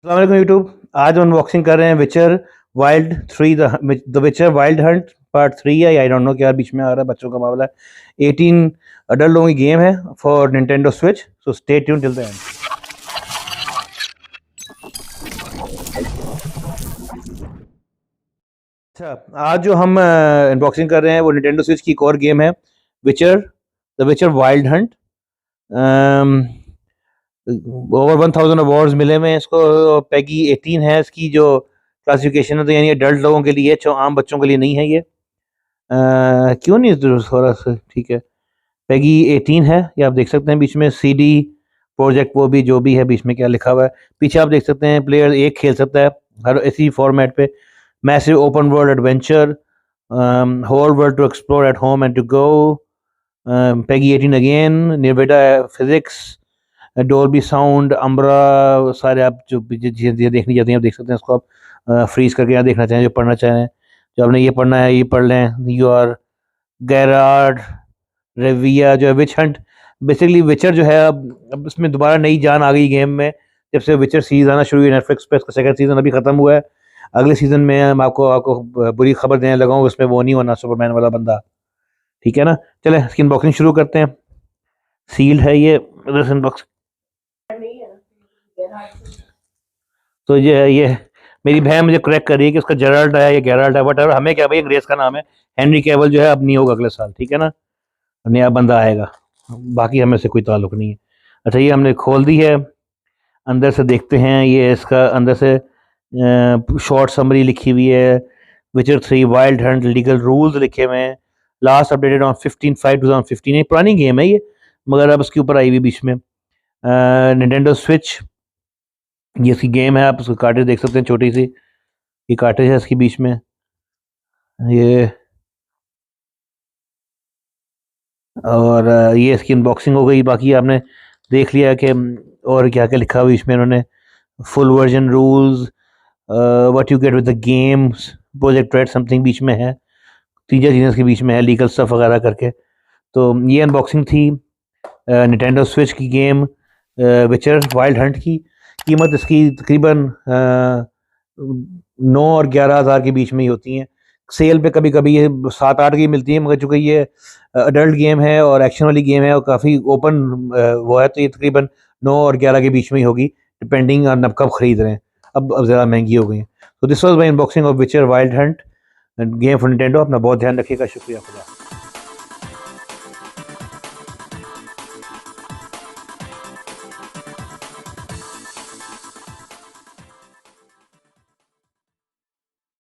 अस्सलाम वालेकुम यूट्यूब। आज हम अनबॉक्सिंग कर रहे हैं विचर वाइल्ड 3 द विचर वाइल्ड हंट पार्ट 3 है, आई डोंट नो क्या बीच में आ रहा है, बच्चों का मामला है। 18 अडल्ट लोगों की गेम है for Nintendo switch, so stay tune till the end. अच्छा, आज जो हम अनबॉक्सिंग कर रहे हैं वो निंटेंडो स्विच की एक और गेम है, विचर द विचर वाइल्ड हंट। ओवर 1000 अवार्ड्स मिले हुए हैं इसको। पैगी 18 है इसकी जो क्लासिफिकेशन है, तो यानी अडल्ट लोगों के लिए, आम बच्चों के लिए नहीं है ये। क्यों नहीं, थोड़ा सा ठीक है। पैगी 18 है, ये आप देख सकते हैं बीच में CD प्रोजेक्ट, वो भी जो भी है बीच में क्या लिखा हुआ है। पीछे आप देख सकते हैं प्लेयर एक खेल सकता है हर इसी फॉर्मेट पे। Massive open world adventure, whole world to explore at home and to go. PEGI 18 again, Nvidia physics, Dolby sound, Umbra, सारे आप जो चीज़ें देखनी चाहते हैं आप देख सकते हैं इसको। आप फ्रीज करके यहाँ देखना चाहें, जो पढ़ना चाहें, जो आपने ये पढ़ना है ये पढ़ लें। यू आर गैरार्ड रेविया जो है विच हंट, बेसिकली विचर जो है अब इसमें दोबारा नई जान आ गई गेम में। जब से विचर सीरीज आना शुरू हुई नेटफ्लिक्स पे, इसका सेकंड सीजन अभी खत्म हुआ है। अगले सीजन में हम आपको आपको बुरी खबर देने लगा हूँ, उसमें वो नहीं होना सुपरमैन वाला बंदा, ठीक है ना। चले इसकी अनबॉक्सिंग शुरू करते हैं। सील्ड है ये अनबॉक्स। तो ये मेरी बहन मुझे करेक्ट कर रही है कि उसका जेराल्ड है या गैराल्ड है, वट एवर, हमें क्या भाई, अंग्रेज का नाम है। हेनरी कैवल जो है अब नहीं होगा अगले साल, ठीक है ना, नया बंदा आएगा, बाकी हमें से कोई ताल्लुक नहीं है। अच्छा, ये हमने खोल दी है, अंदर से देखते हैं। ये इसका अंदर से शॉर्ट समरी लिखी हुई है। विचर 3 वाइल्ड हंट लीगल रूल्स लिखे हुए हैं। Last updated on 15/5/2015। ये पुरानी गेम है ये, मगर अब उसके ऊपर आई हुई बीच में। निंटेंडो स्विच, ये इसकी गेम है। आप उसकी कार्टेज देख सकते हैं, छोटी सी ये कार्टेज है इसकी बीच में। ये और ये इसकी अनबॉक्सिंग हो गई। बाकी आपने देख लिया कि और क्या क्या लिखा हुआ इसमें इन्होंने। Full version rules, what you get with the games, project red something बीच में है। तीन चार चीज़ें इसके बीच में है, लीगल स्टफ वगैरह करके। तो ये अनबॉक्सिंग थी निंटेंडो स्विच की गेम विचर वाइल्ड हंट की। कीमत इसकी तकरीबन 9 और 11 हज़ार के बीच में ही होती हैं। सेल पे कभी कभी ये 7-8 की मिलती है, मगर चूंकि ये अडल्ट गेम है और एक्शन वाली गेम है और काफ़ी ओपन वो है, तो ये तकरीबन 9 और 11 के बीच में ही होगी, डिपेंडिंग ऑन आप कब खरीद रहे हैं। अब ज़्यादा महंगी हो गई हैं। तो this was my unboxing of Witcher Wild Hunt game for Nintendo. अपना बहुत ध्यान रखिएगा, शुक्रिया खुदा।